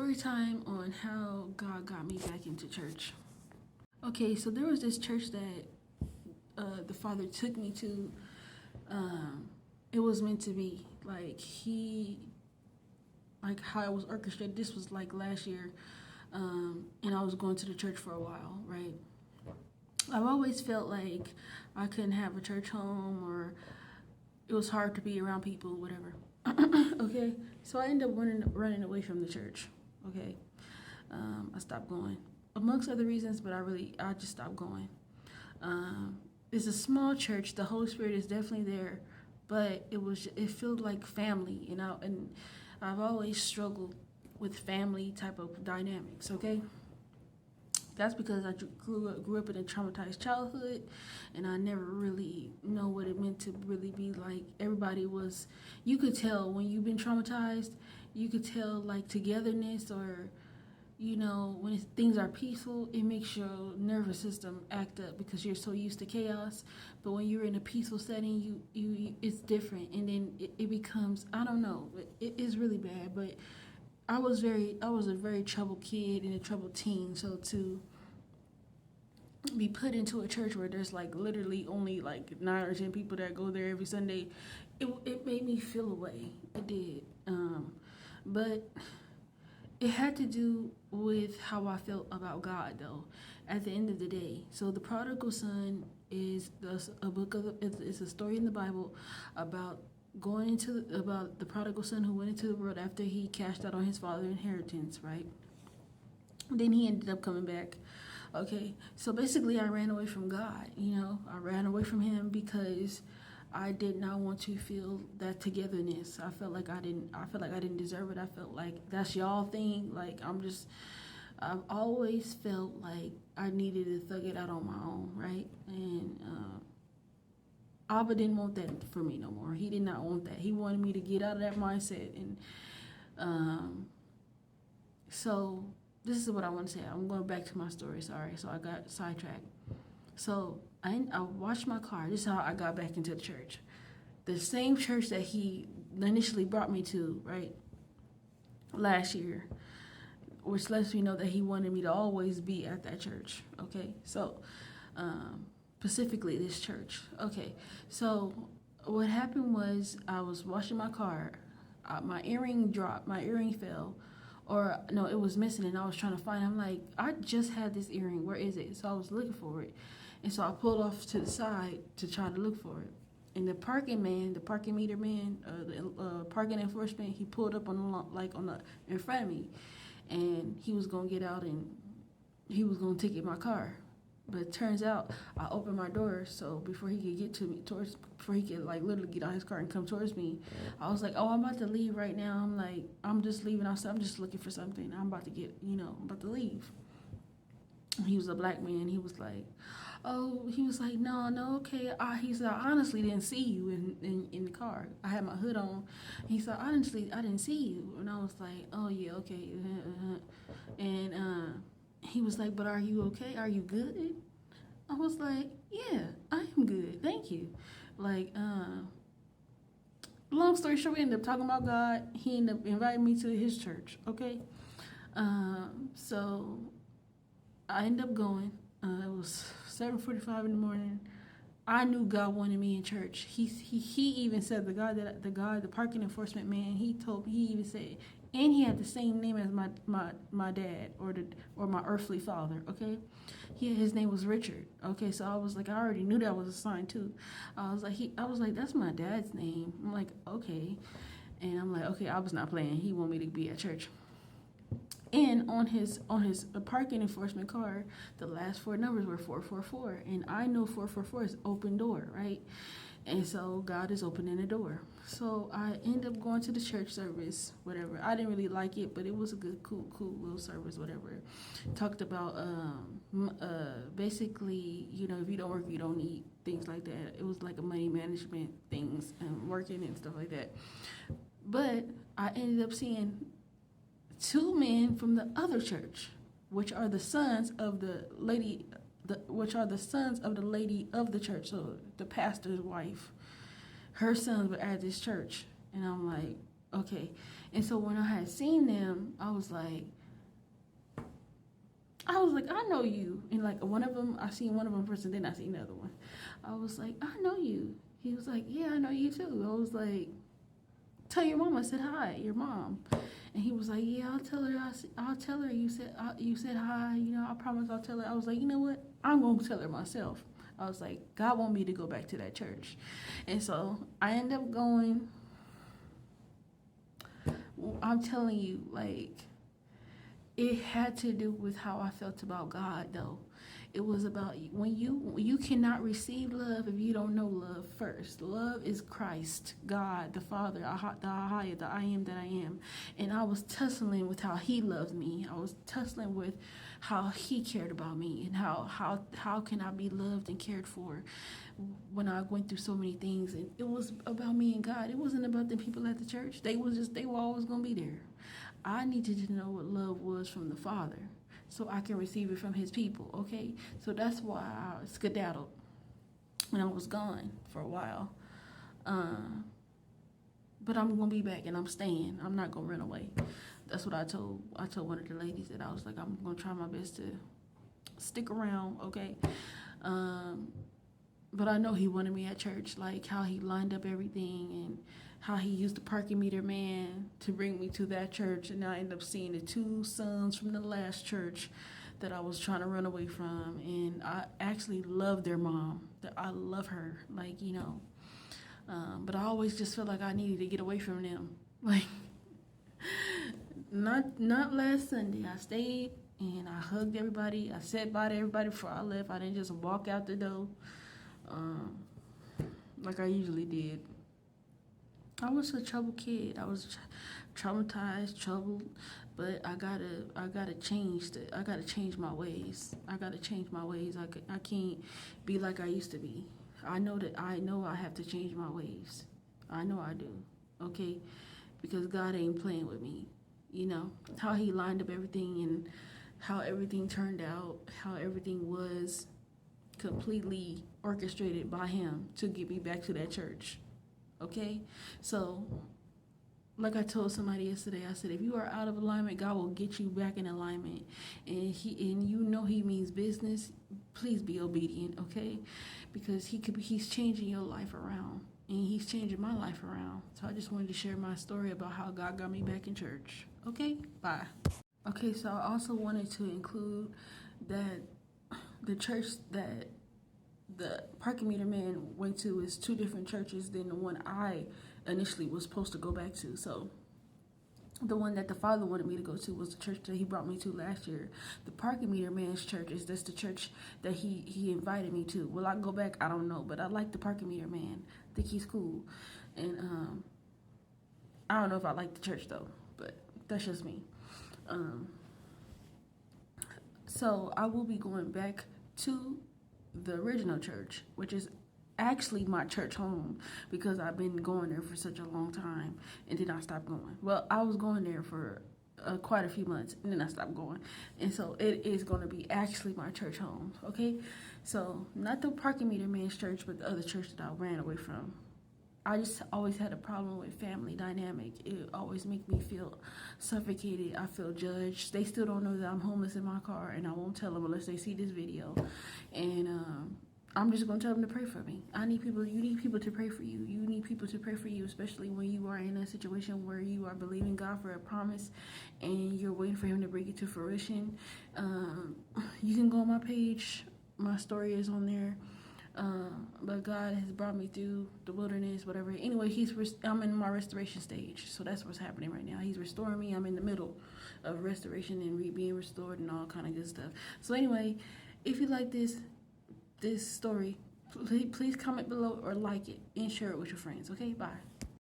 Story time on how God got me back into church. Okay, so there was this church that the Father took me to. It was meant to be. Like how it was orchestrated. This was like last year, and I was going to the church for a while, right? I've always felt like I couldn't have a church home, or it was hard to be around people, whatever. Okay, so I ended up running away from the church. Okay, I stopped going, amongst other reasons, but I just stopped going. It's a small church. The Holy Spirit is definitely there, but it felt like family, and I've always struggled with family type of dynamics. Okay, that's because I grew up in a traumatized childhood, and I never really know what it meant to really be like. You could tell when you've been traumatized. You could tell like togetherness, or when things are peaceful, it makes your nervous system act up because you're so used to chaos. But when you're in a peaceful setting, you it's different, and then it becomes, I don't know, it is really bad. But I was a very troubled kid and a troubled teen, so to be put into a church where there's like literally only like 9 or 10 people that go there every Sunday, it made me feel away. It did, but it had to do with how I felt about God, though. At the end of the day, so the prodigal son is it's a story in the Bible about about the prodigal son who went into the world after he cashed out on his father's inheritance, right? Then he ended up coming back. Okay, so basically, I ran away from God. I ran away from Him because I did not want to feel that togetherness. I felt like I didn't deserve it. I felt like that's y'all thing. I've always felt like I needed to thug it out on my own, right? And Abba didn't want that for me no more. He did not want that. He wanted me to get out of that mindset. And so this is what I want to say. I'm going back to my story. Sorry. So I got sidetracked. So I washed my car. This is how I got back into the church. The same church that he initially brought me to, right, last year, which lets me know that he wanted me to always be at that church. Okay, so specifically this church. Okay, so what happened was I was washing my car. My earring dropped. My earring fell. Or no, it was missing, and I was trying to find it. I'm like, I just had this earring. Where is it? So I was looking for it, and so I pulled off to the side to try to look for it. And the parking meter man, the parking enforcement, he pulled up in front of me, and he was gonna get out and he was gonna ticket my car. But it turns out I opened my door, so before he could get to me, before he could like literally get out his car and come towards me, I was like, "Oh, I'm about to leave right now." I'm like, "I'm just leaving outside. I'm just looking for something. I'm about to leave." And he was a black man. He was like, "No, okay." He said, "I honestly didn't see you in the car. I had my hood on." He said, "Honestly, I didn't see you." And I was like, "Oh yeah, okay." And he was like, "But are you okay? Are you good?" I was like, "Yeah, I am good. Thank you." Long story short, we ended up talking about God. He ended up inviting me to his church. Okay. So I ended up going. It was 7:45 in the morning. I knew God wanted me in church. He even said the parking enforcement man. He even said, and he had the same name as my dad or my earthly father. Okay, his name was Richard. Okay, so I was like, I already knew that was a sign too. I was like, that's my dad's name. I'm like, okay, and I'm like, okay, I was not playing. He wanted me to be at church. And on his parking enforcement card, the last 4 numbers were 444, and I know 444 is open door, right? And so God is opening the door. So I end up going to the church service, whatever. I didn't really like it, but it was a good, cool little service, whatever. Talked about basically, if you don't work, you don't eat, things like that. It was like a money management things and working and stuff like that. But I ended up seeing 2 men from the other church, which are the sons of the lady of the church, so the pastor's wife. Her sons were at this church, and I'm like, Okay. And so when I had seen them, I was like, I know you. And like one of them, I seen one of them first, and then I seen another one. I was like, I know you. He was like, yeah, I know you too. I was like, tell your mom I said hi, your mom. And he was like, yeah, I'll tell her. I'll tell her you said hi. You know, I promise I'll tell her. I was like, you know what? I'm gonna tell her myself. I was like, God want me to go back to that church, and so I ended up going. I'm telling you, like, it had to do with how I felt about God, though. It was about when you cannot receive love if you don't know love first. Love is Christ, God, the Father, the Ahaya, the I am that I am. And I was tussling with how He loved me. I was tussling with how He cared about me, and how can I be loved and cared for when I went through so many things. And it was about me and God. It wasn't about the people at the church. They were always gonna be there. I needed to know what love was from the Father so I can receive it from His people, okay? So that's why I skedaddled and I was gone for a while. But I'm going to be back and I'm staying. I'm not going to run away. That's what I told one of the ladies, that I was like, I'm going to try my best to stick around, okay? But I know He wanted me at church, like how He lined up everything and how He used the parking meter man to bring me to that church. And I ended up seeing the two sons from the last church that I was trying to run away from. And I actually love their mom. I love her, like, you know. But I always just felt like I needed to get away from them. Like, not last Sunday. I stayed and I hugged everybody. I said bye to everybody before I left. I didn't just walk out the door like I usually did. I was a troubled kid. I was traumatized, troubled, but I gotta change. I gotta change my ways. I gotta change my ways. I can't be like I used to be. I know I have to change my ways. I know I do. Okay, because God ain't playing with me. You know how He lined up everything and how everything turned out. How everything was completely orchestrated by Him to get me back to that church. Okay, so like I told somebody yesterday, I said, if you are out of alignment, God will get you back in alignment. And you know He means business. Please be obedient, okay? Because He's changing your life around, and He's changing my life around. So I just wanted to share my story about how God got me back in church. Okay, bye. Okay, so I also wanted to include that the church that the parking meter man went to is two different churches than the one I initially was supposed to go back to. So the one that the Father wanted me to go to was the church that He brought me to last year. The parking meter man's church is just the church that he invited me to. Will I go back? I don't know, but I like the parking meter man. I think he's cool. And I don't know if I like the church though, but that's just me. So I will be going back to the original church, which is actually my church home, because I've been going there for such a long time, and then I stopped going. Well, I was going there for quite a few months, and then I stopped going, and so it is going to be actually my church home. Okay, so not the parking meter man's church, but the other church that I ran away from. I just always had a problem with family dynamic. It always make me feel suffocated. I feel judged. They still don't know that I'm homeless in my car, and I won't tell them unless they see this video. And I'm just gonna tell them to pray for me. You need people to pray for you. You need people to pray for you, especially when you are in a situation where you are believing God for a promise and you're waiting for Him to bring it to fruition. You can go on my page. My story is on there. But God has brought me through the wilderness, whatever. Anyway, I'm in my restoration stage, so that's what's happening right now. He's restoring me. I'm in the middle of restoration and being restored and all kind of good stuff. So anyway, if you like this story, please comment below or like it and share it with your friends. Okay, bye.